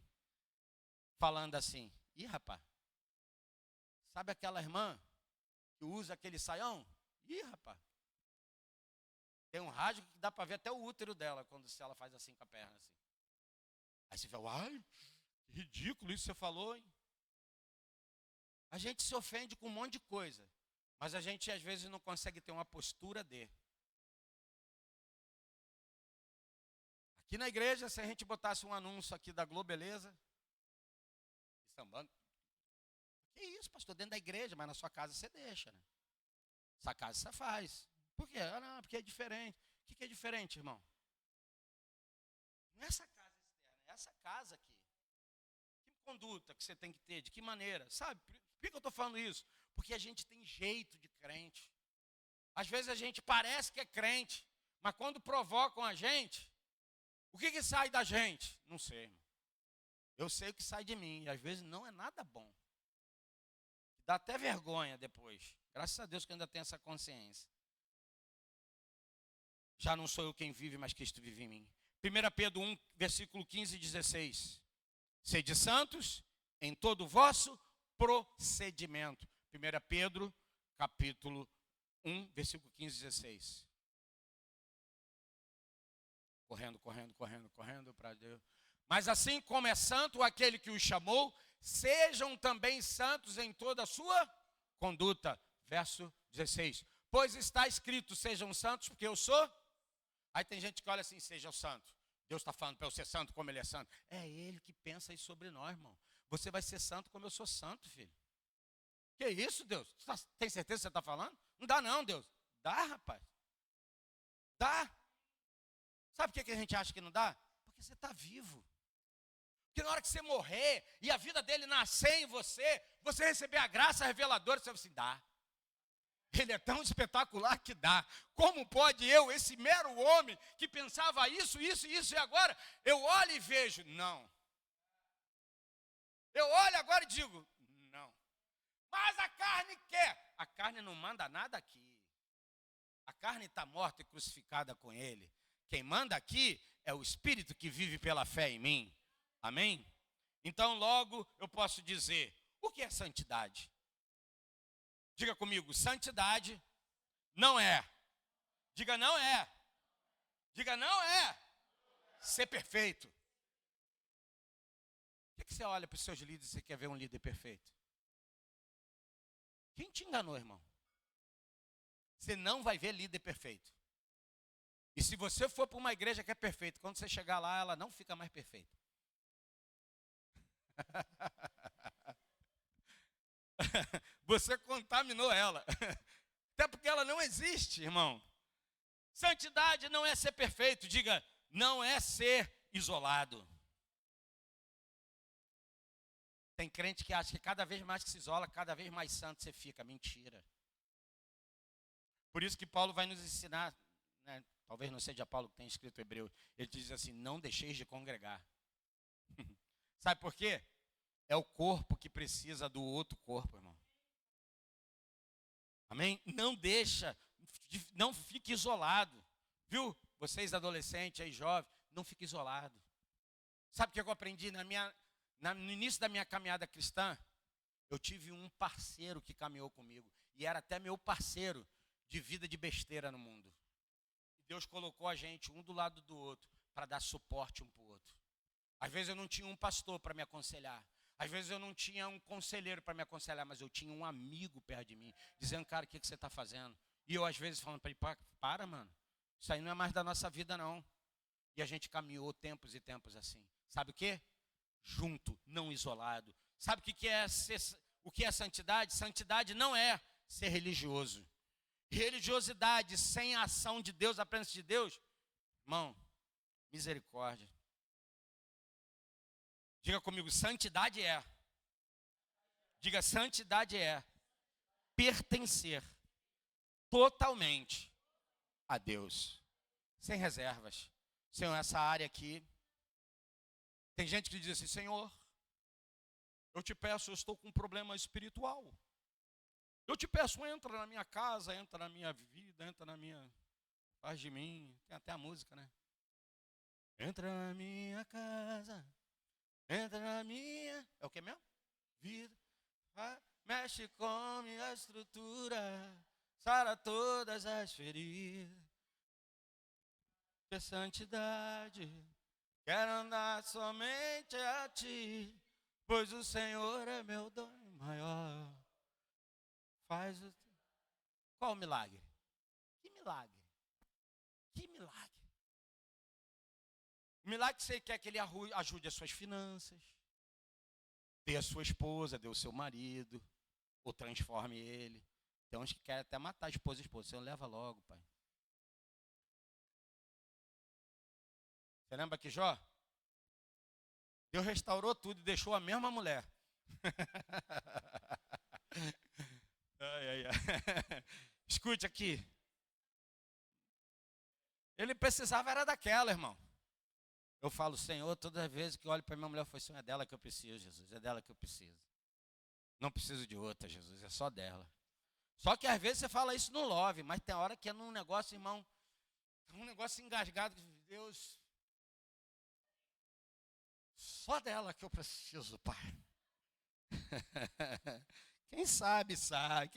falando assim, ih, rapaz, sabe aquela irmã que usa aquele saião? Ih, rapaz, tem um rádio que dá para ver até o útero dela, quando se ela faz assim com a perna, assim. Aí você fala, ai, que ridículo isso que você falou, hein? A gente se ofende com um monte de coisa, mas a gente às vezes não consegue ter uma postura de. Aqui na igreja, se a gente botasse um anúncio aqui da Globeleza, sambando, que isso, pastor, dentro da igreja, mas na sua casa você deixa, né? Essa casa você faz. Por quê? Ah, não, porque é diferente. O que é diferente, irmão? Não é essa casa externa, é essa casa aqui. Que conduta que você tem que ter? De que maneira? Sabe, por que eu estou falando isso? Porque a gente tem jeito de crente. Às vezes a gente parece que é crente, mas quando provocam a gente, o que sai da gente? Não sei, irmão. Eu sei o que sai de mim, e às vezes não é nada bom. Dá até vergonha depois. Graças a Deus que eu ainda tenho essa consciência. Já não sou eu quem vive, mas Cristo vive em mim. 1 Pedro 1, versículo 15 e 16. Sede santos em todo o vosso procedimento. 1 Pedro, capítulo 1, versículo 15 e 16. Correndo para Deus. Mas assim como é santo aquele que os chamou, sejam também santos em toda a sua conduta. Verso 16. Pois está escrito, sejam santos, porque eu sou. Aí tem gente que olha assim, seja santo. Deus está falando para eu ser santo como Ele é santo. É Ele que pensa aí sobre nós, irmão. Você vai ser santo como eu sou santo, filho. Que isso, Deus? Tem certeza que você está falando? Não dá não, Deus. Dá, rapaz. Dá. Sabe por que a gente acha que não dá? Porque você está vivo. Porque na hora que você morrer e a vida dele nascer em você, você receber a graça reveladora, você vai assim, dá. Ele é tão espetacular que dá. Como pode eu, esse mero homem que pensava isso, e agora eu olho e vejo, não. Eu olho agora e digo, não. Mas a carne quer. A carne não manda nada aqui. A carne está morta e crucificada com ele. Quem manda aqui é o Espírito que vive pela fé em mim. Amém? Então logo eu posso dizer, o que é santidade? Diga comigo, santidade não é. Diga não é. Diga não é. Ser perfeito. Por que você olha para os seus líderes e você quer ver um líder perfeito? Quem te enganou, irmão? Você não vai ver líder perfeito. E se você for para uma igreja que é perfeita, quando você chegar lá, ela não fica mais perfeita. Você contaminou ela. Até porque ela não existe, irmão. Santidade não é ser perfeito. Diga, não é ser isolado. Tem crente que acha que cada vez mais que se isola, cada vez mais santo você fica. Mentira. Por isso que Paulo vai nos ensinar, né? Talvez não seja Paulo que tenha escrito Hebreu. Ele diz assim, não deixeis de congregar. Sabe por quê? É o corpo que precisa do outro corpo, irmão. Amém? Não deixa, não fique isolado. Viu? Vocês adolescentes aí, jovens, não fique isolado. Sabe o que eu aprendi no início da minha caminhada cristã? Eu tive um parceiro que caminhou comigo. E era até meu parceiro de vida de besteira no mundo. E Deus colocou a gente um do lado do outro para dar suporte um para o outro. Às vezes eu não tinha um pastor para me aconselhar. Às vezes eu não tinha um conselheiro para me aconselhar, mas eu tinha um amigo perto de mim, dizendo, cara, o que você está fazendo? E eu às vezes falando para ele, para, mano, isso aí não é mais da nossa vida não. E a gente caminhou tempos e tempos assim. Sabe o quê? Junto, não isolado. Sabe o que é santidade? Santidade não é ser religioso. Religiosidade sem a ação de Deus, a presença de Deus, irmão, misericórdia. Diga comigo, santidade é. Diga, santidade é pertencer totalmente a Deus, sem reservas. Senhor, essa área aqui, tem gente que diz assim, Senhor, eu te peço, eu estou com um problema espiritual. Eu te peço, entra na minha casa, entra na minha vida, entra na minha... Faz de mim, tem até a música, né? Entra na minha casa, entra na minha... É o que mesmo? Vida. Mexe com minha estrutura, sara todas as feridas. Que santidade, quero andar somente a ti, pois o Senhor é meu dom maior. Faz o... Qual o milagre? Que milagre? Que milagre? O milagre que você quer que ele ajude as suas finanças, dê a sua esposa, dê o seu marido, ou transforme ele. Tem uns que querem até matar a esposa e a esposa. Você leva logo, pai. Você lembra que Jó? Deus restaurou tudo e deixou a mesma mulher. Ai, ai, ai. Escute aqui. Ele precisava era daquela, irmão. Eu falo, Senhor, todas as vezes que eu olho para minha mulher, eu falo, Senhor, é dela que eu preciso, Jesus, é dela que eu preciso. Não preciso de outra, Jesus, é só dela. Só que às vezes você fala isso no love, mas tem hora que é num negócio, irmão, um negócio engasgado, Deus, só dela que eu preciso, Pai. Quem sabe, sabe.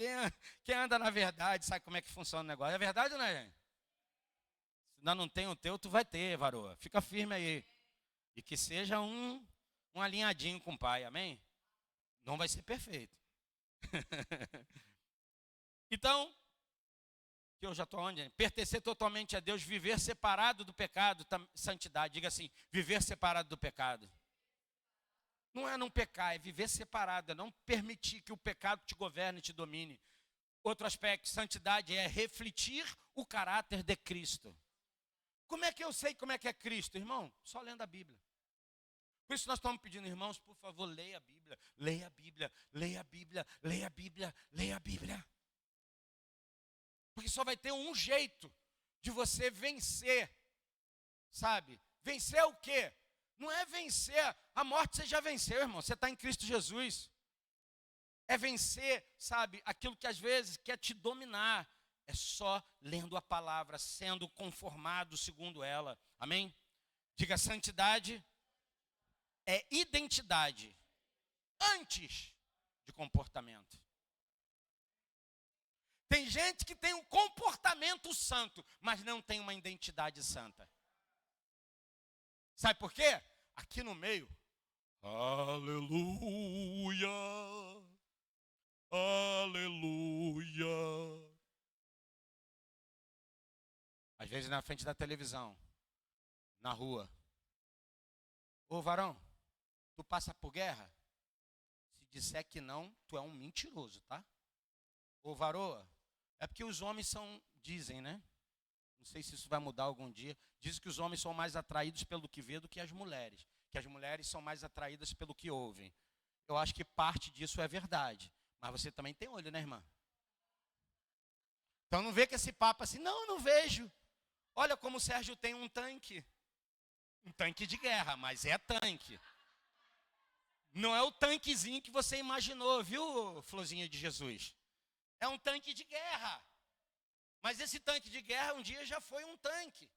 Quem anda na verdade sabe como é que funciona o negócio. É verdade ou não é, gente? Se ainda não tem o teu, tu vai ter, varoa. Fica firme aí. E que seja um alinhadinho com o pai, amém? Não vai ser perfeito. Então, que eu já estou onde? Pertencer totalmente a Deus, viver separado do pecado, santidade. Diga assim, viver separado do pecado. Não é não pecar, é viver separado, é não permitir que o pecado te governe e te domine. Outro aspecto, santidade, é refletir o caráter de Cristo. Como é que eu sei como é que é Cristo, irmão? Só lendo a Bíblia. Por isso nós estamos pedindo, irmãos, por favor, leia a Bíblia, leia a Bíblia, leia a Bíblia, leia a Bíblia, leia a Bíblia. Porque só vai ter um jeito de você vencer, sabe? Vencer o quê? Não é vencer, a morte você já venceu, irmão, você está em Cristo Jesus. É vencer, sabe, aquilo que às vezes quer te dominar. É só lendo a palavra, sendo conformado segundo ela. Amém? Diga, santidade é identidade antes de comportamento. Tem gente que tem um comportamento santo, mas não tem uma identidade santa. Sabe por quê? Aqui no meio, aleluia, aleluia. Às vezes na frente da televisão, na rua. Ô varão, tu passa por guerra? Se disser que não, tu é um mentiroso, tá? Ô varoa, é porque os homens dizem, né? Não sei se isso vai mudar algum dia. Dizem que os homens são mais atraídos pelo que vê do que as mulheres. Que as mulheres são mais atraídas pelo que ouvem. Eu acho que parte disso é verdade. Mas você também tem olho, né, irmã? Então não vê que esse papo assim, não vejo. Olha como o Sérgio tem um tanque. Um tanque de guerra, mas é tanque. Não é o tanquezinho que você imaginou, viu, Florzinha de Jesus? É um tanque de guerra. Mas esse tanque de guerra um dia já foi um tanque.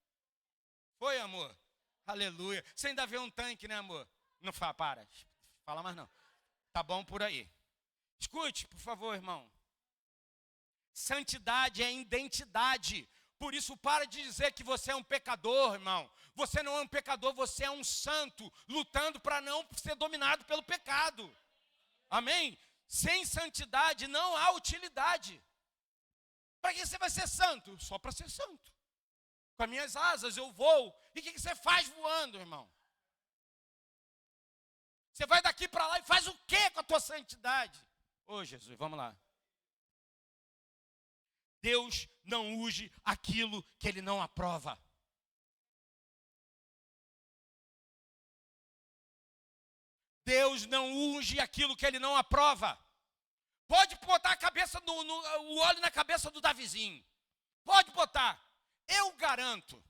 Foi, amor? Aleluia. Você ainda vê um tanque, né, amor? Não para. Fala mais não. Tá bom por aí. Escute, por favor, irmão. Santidade é identidade. Por isso, para de dizer que você é um pecador, irmão. Você não é um pecador, você é um santo, lutando para não ser dominado pelo pecado. Amém? Sem santidade não há utilidade. Para que você vai ser santo? Só para ser santo. Com as minhas asas eu vou. E o que você faz voando, irmão? Você vai daqui para lá e faz o que com a tua santidade? Ô Jesus, vamos lá. Deus não unge aquilo que Ele não aprova. Deus não unge aquilo que Ele não aprova. Pode botar a cabeça o óleo na cabeça do Davizinho. Pode botar. Eu garanto.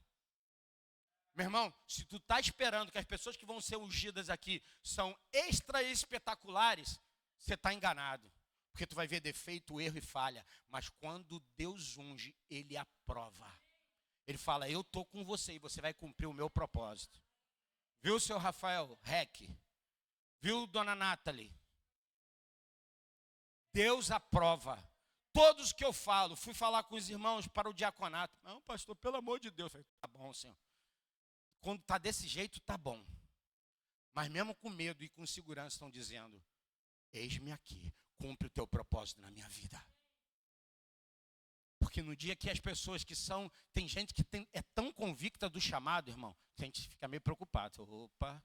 Meu irmão, se tu está esperando que as pessoas que vão ser ungidas aqui são extra espetaculares, você está enganado. Porque tu vai ver defeito, erro e falha. Mas quando Deus unge, Ele aprova. Ele fala, eu estou com você e você vai cumprir o meu propósito. Viu, seu Rafael Heck? Viu, dona Nathalie? Deus aprova. Todos que eu falo, fui falar com os irmãos para o diaconato. Não, pastor, pelo amor de Deus. Falei, tá bom, senhor. Quando está desse jeito, tá bom. Mas mesmo com medo e com segurança estão dizendo, eis-me aqui, cumpre o teu propósito na minha vida. Porque no dia que as pessoas tem gente que é tão convicta do chamado, irmão, que a gente fica meio preocupado. Opa,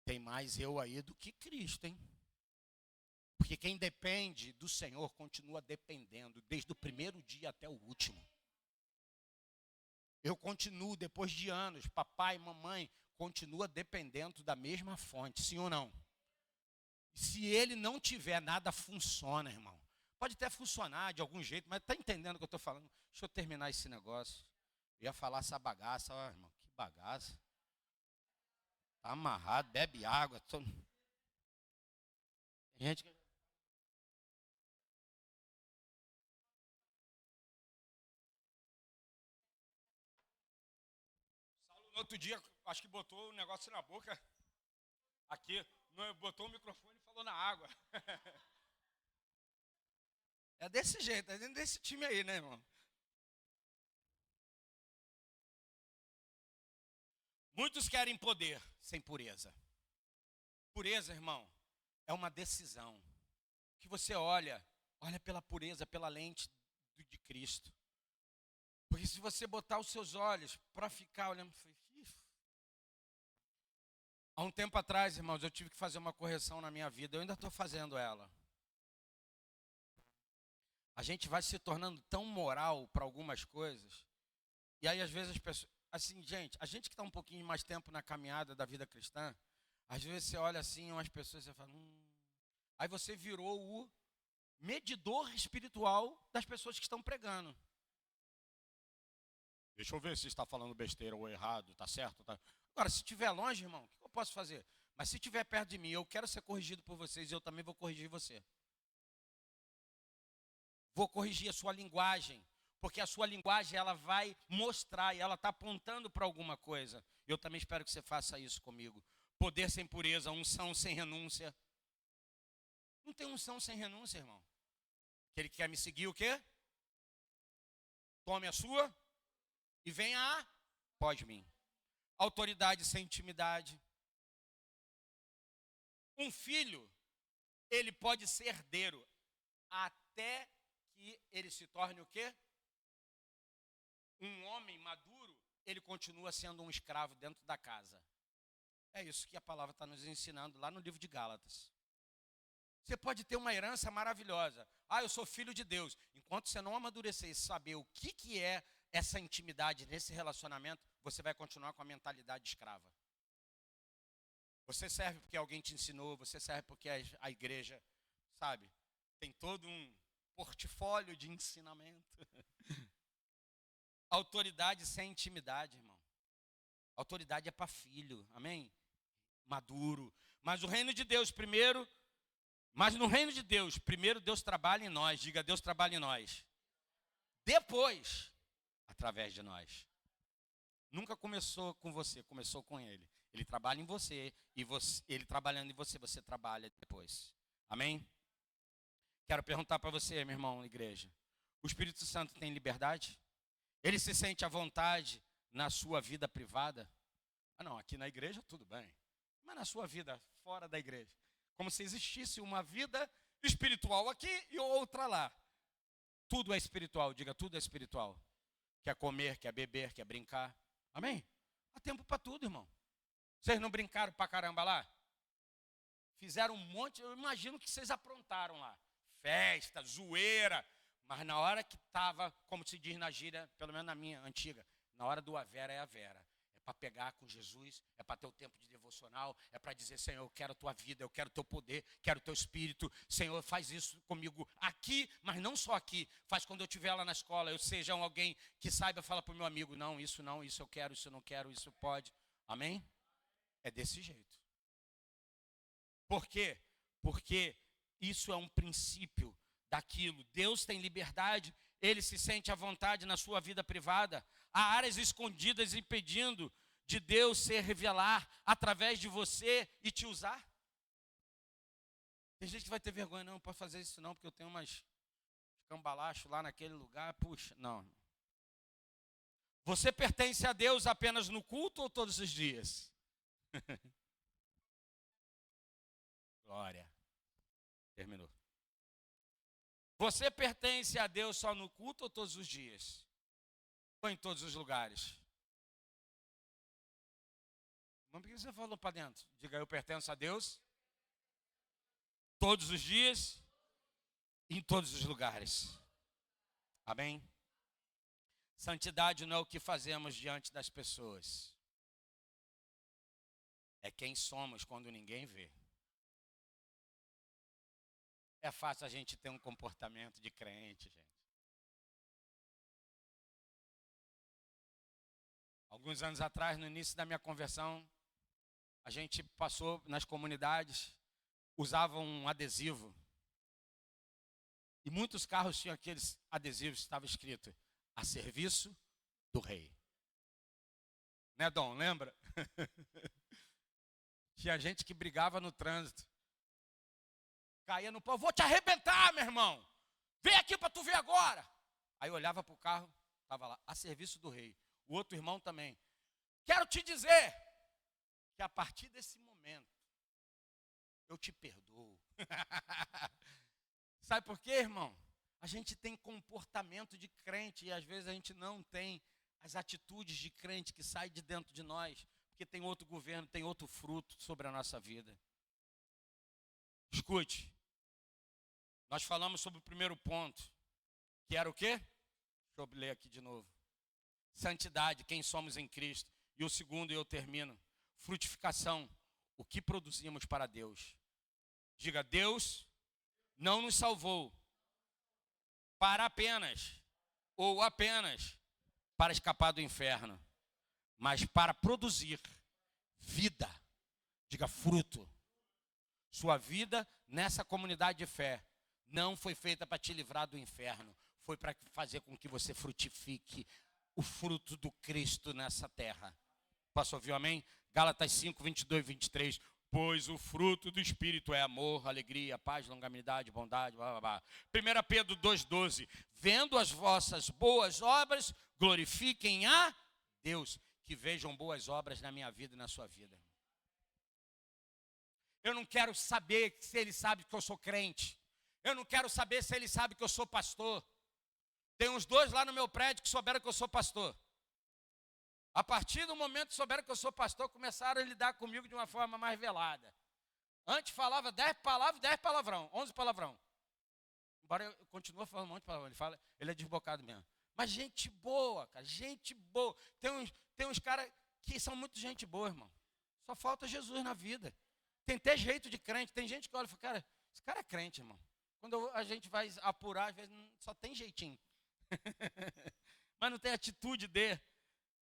tem mais eu aí do que Cristo, hein? Porque quem depende do Senhor continua dependendo, desde o primeiro dia até o último. Eu continuo, depois de anos, papai e mamãe, continua dependendo da mesma fonte, sim ou não? Se ele não tiver, nada funciona, irmão. Pode até funcionar de algum jeito, mas está entendendo o que eu estou falando? Deixa eu terminar esse negócio. Eu ia falar essa bagaça, ó, irmão, que bagaça. Está amarrado, bebe água. Tem gente que... Saulo, no outro dia, acho que botou o negócio na boca. Aqui, botou o microfone e falou na água. É desse jeito, é dentro desse time aí, né, irmão? Muitos querem poder sem pureza. Pureza, irmão, é uma decisão. Que você olha pela pureza, pela lente de Cristo. Porque se você botar os seus olhos para ficar olhando, há um tempo atrás, irmãos, eu tive que fazer uma correção na minha vida. Eu ainda estou fazendo ela. A gente vai se tornando tão moral para algumas coisas. E aí, às vezes, as pessoas... Assim, gente, a gente que está um pouquinho mais tempo na caminhada da vida cristã, às vezes você olha assim, umas pessoas, você fala... Aí você virou o medidor espiritual das pessoas que estão pregando. Deixa eu ver se está falando besteira ou errado, tá certo? Tá... Agora, se estiver longe, irmão, o que eu posso fazer? Mas se estiver perto de mim, eu quero ser corrigido por vocês e eu também vou corrigir você. Vou corrigir a sua linguagem, porque a sua linguagem ela vai mostrar e ela está apontando para alguma coisa. Eu também espero que você faça isso comigo. Poder sem pureza, unção sem renúncia. Não tem unção sem renúncia, irmão. Aquele que quer me seguir, o quê? Tome a sua e venha após mim. Autoridade sem intimidade. Um filho, ele pode ser herdeiro até que ele se torne o quê? Um homem maduro, ele continua sendo um escravo dentro da casa. É isso que a palavra está nos ensinando lá no livro de Gálatas. Você pode ter uma herança maravilhosa. Ah, eu sou filho de Deus. Enquanto você não amadurecer e saber o que é essa intimidade nesse relacionamento, você vai continuar com a mentalidade escrava. Você serve porque alguém te ensinou, você serve porque a igreja, sabe, tem todo um portfólio de ensinamento. Autoridade sem intimidade, irmão. Autoridade é para filho, amém? Maduro. Mas o reino de Deus primeiro, mas no reino de Deus, primeiro Deus trabalha em nós. Diga, Deus trabalha em nós. Depois, através de nós. Nunca começou com você, começou com Ele. Ele trabalha em você, e você, Ele trabalhando em você, você trabalha depois. Amém? Quero perguntar para você, meu irmão, igreja. O Espírito Santo tem liberdade? Ele se sente à vontade na sua vida privada? Ah, não, aqui na igreja tudo bem. Mas na sua vida fora da igreja? Como se existisse uma vida espiritual aqui e outra lá. Tudo é espiritual, diga, tudo é espiritual. Quer comer, quer beber, quer brincar. Amém? Há tempo para tudo, irmão. Vocês não brincaram pra caramba lá? Fizeram um monte, eu imagino que vocês aprontaram lá. Festa, zoeira. Mas na hora que estava, como se diz na gíria, pelo menos na minha antiga, na hora do a vera é a vera. É para pegar com Jesus, é para ter o tempo de devocional, é para dizer, Senhor, eu quero a tua vida, eu quero o teu poder, quero o teu espírito. Senhor, faz isso comigo aqui, mas não só aqui. Faz quando eu estiver lá na escola, eu seja alguém que saiba falar para o meu amigo, não, isso eu quero, isso eu não quero, isso pode. Amém? É desse jeito. Por quê? Porque isso é um princípio daquilo. Deus tem liberdade, Ele se sente à vontade na sua vida privada. Há áreas escondidas impedindo de Deus se revelar através de você e te usar. Tem gente que vai ter vergonha, não pode fazer isso não, porque eu tenho umas cambalachos lá naquele lugar. Puxa, não. Você pertence a Deus apenas no culto ou todos os dias? Glória. Terminou. Você pertence a Deus só no culto ou todos os dias? Ou em todos os lugares? Mas por que você falou para dentro? Diga, eu pertenço a Deus todos os dias, em todos os lugares. Amém? Santidade não é o que fazemos diante das pessoas. É quem somos quando ninguém vê. É fácil a gente ter um comportamento de crente, gente. Alguns anos atrás, no início da minha conversão, a gente passou nas comunidades, usava um adesivo. E muitos carros tinham aqueles adesivos que estava escrito, a serviço do rei. Né, Dom? Lembra? Tinha gente que brigava no trânsito. Caía no pau, vou te arrebentar, meu irmão. Vem aqui para tu ver agora. Aí olhava para o carro, estava lá, a serviço do rei. O outro irmão também. Quero te dizer que a partir desse momento, eu te perdoo. Sabe por quê, irmão? A gente tem comportamento de crente e às vezes a gente não tem as atitudes de crente que saem de dentro de nós, porque tem outro governo, tem outro fruto sobre a nossa vida. Escute, nós falamos sobre o primeiro ponto, que era o quê? Deixa eu ler aqui de novo. Santidade, quem somos em Cristo. E o segundo, e eu termino, frutificação, o que produzimos para Deus. Diga, Deus não nos salvou para apenas, ou apenas, para escapar do inferno, mas para produzir vida. Diga, fruto. Sua vida nessa comunidade de fé não foi feita para te livrar do inferno, foi para fazer com que você frutifique o fruto do Cristo nessa terra. Posso ouvir, amém? Gálatas 5, 22 e 23. Pois o fruto do Espírito é amor, alegria, paz, longanimidade, bondade, blá, blá, blá. 1 Pedro 2,12. Vendo as vossas boas obras, glorifiquem a Deus. Que vejam boas obras na minha vida e na sua vida. Eu não quero saber se ele sabe que eu sou crente. Eu não quero saber se ele sabe que eu sou pastor. Tem uns 2 lá no meu prédio que souberam que eu sou pastor. A partir do momento que souberam que eu sou pastor, começaram a lidar comigo de uma forma mais velada. Antes falava 10 palavras, 10 palavrão, 11 palavrão. Embora eu continue falando um monte de palavrão, ele é desbocado mesmo. Mas gente boa, cara, gente boa. Tem uns caras que são muito gente boa, irmão. Só falta Jesus na vida. Tem até jeito de crente. Tem gente que olha e fala, cara, esse cara é crente, irmão. Quando a gente vai apurar, às vezes só tem jeitinho. Mas não tem atitude de.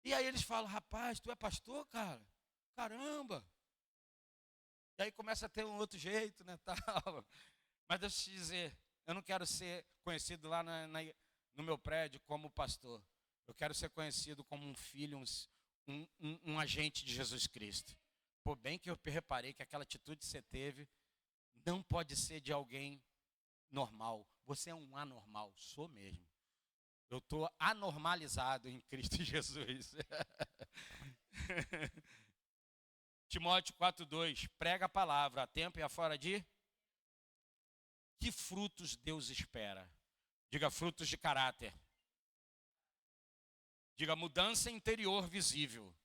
E aí eles falam, rapaz, tu é pastor, cara? Caramba. E aí começa a ter um outro jeito, né, tal. Mas deixa eu te dizer, eu não quero ser conhecido lá no meu prédio como pastor. Eu quero ser conhecido como um filho, um agente de Jesus Cristo. Por bem que eu reparei que aquela atitude que você teve não pode ser de alguém normal. Você é um anormal, sou mesmo. Eu estou anormalizado em Cristo Jesus. Timóteo 4,2, prega a palavra a tempo e a fora de... Que frutos Deus espera? Diga frutos de caráter. Diga mudança interior visível.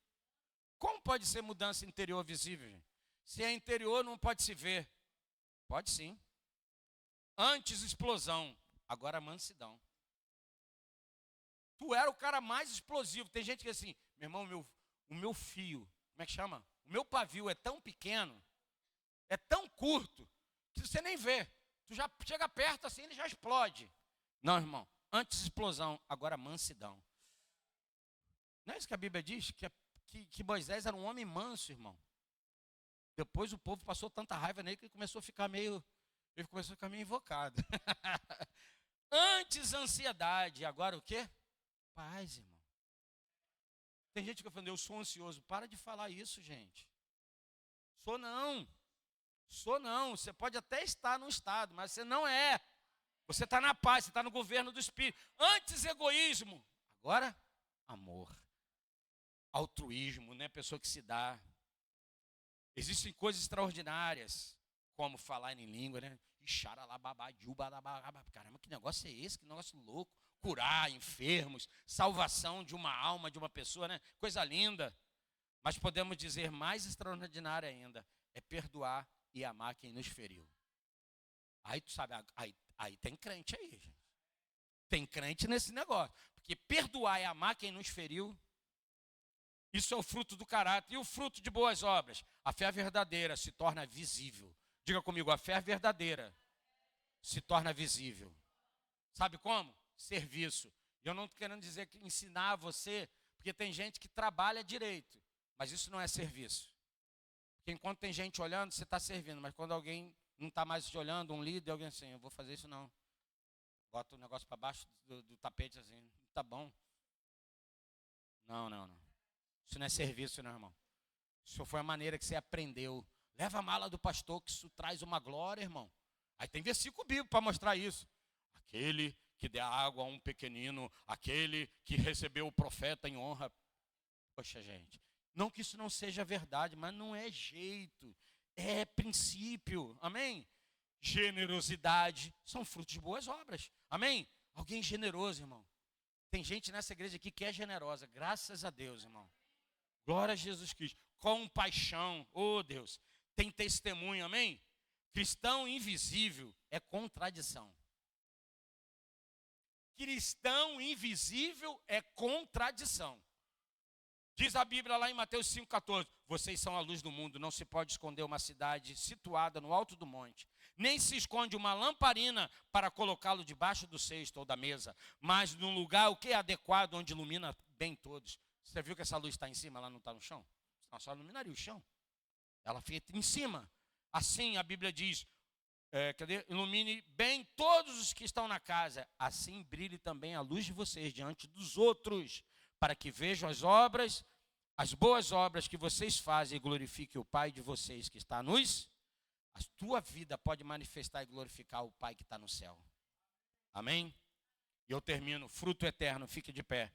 Como pode ser mudança interior visível? Se é interior, não pode se ver. Pode sim. Antes explosão, agora mansidão. Tu era o cara mais explosivo. Tem gente que assim, meu irmão, o meu fio, como é que chama? O meu pavio é tão pequeno, é tão curto, que você nem vê. Tu já chega perto assim, ele já explode. Não, irmão, antes explosão, agora mansidão. Não é isso que a Bíblia diz? Que Moisés era um homem manso, irmão. Depois o povo passou tanta raiva nele que ele começou a ficar meio invocado. Antes ansiedade, agora o quê? Paz, irmão. Tem gente que falando, eu sou ansioso. Para de falar isso, gente. Sou não. Você pode até estar num estado, mas você não é. Você está na paz, você está no governo do Espírito. Antes egoísmo, agora amor. Altruísmo, né? Pessoa que se dá. Existem coisas extraordinárias, como falar em língua, né? Caramba, que negócio é esse? Que negócio louco. Curar enfermos, salvação de uma alma, de uma pessoa, né? Coisa linda. Mas podemos dizer mais extraordinário ainda, é perdoar e amar quem nos feriu. Aí tu sabe, aí tem crente aí, gente. Tem crente nesse negócio. Porque perdoar e amar quem nos feriu, isso é o fruto do caráter. E o fruto de boas obras? A fé verdadeira se torna visível. Diga comigo, a fé verdadeira se torna visível. Sabe como? Serviço. E eu não estou querendo dizer que ensinar você, porque tem gente que trabalha direito, mas isso não é serviço. Porque enquanto tem gente olhando, você está servindo, mas quando alguém não está mais te olhando, um líder, alguém assim, eu vou fazer isso não. Bota o negócio para baixo do tapete assim, tá bom. Não. Isso não é serviço, não, irmão. Isso foi a maneira que você aprendeu. Leva a mala do pastor, que isso traz uma glória, irmão. Aí tem versículo bíblico para mostrar isso. Aquele que dê água a um pequenino, aquele que recebeu o profeta em honra. Poxa, gente, não que isso não seja verdade, mas não é jeito, é princípio, amém? Generosidade são frutos de boas obras, amém? Alguém generoso, irmão. Tem gente nessa igreja aqui que é generosa, graças a Deus, irmão. Glória a Jesus Cristo. Compaixão, oh Deus. Tem testemunho, amém? Cristão invisível é contradição. Cristão invisível é contradição. Diz a Bíblia lá em Mateus 5,14, vocês são a luz do mundo, não se pode esconder uma cidade situada no alto do monte, nem se esconde uma lamparina para colocá-lo debaixo do cesto ou da mesa, mas num lugar o que é adequado, onde ilumina bem todos. Você viu que essa luz está em cima, ela não está no chão? Senão só iluminaria o chão. Ela fica em cima. Assim a Bíblia diz, ilumine bem todos os que estão na casa, assim brilhe também a luz de vocês diante dos outros, para que vejam as boas obras que vocês fazem e glorifiquem o Pai de vocês que está nos... A tua vida pode manifestar e glorificar o Pai que está no céu. Amém? E eu termino, fruto eterno, fique de pé.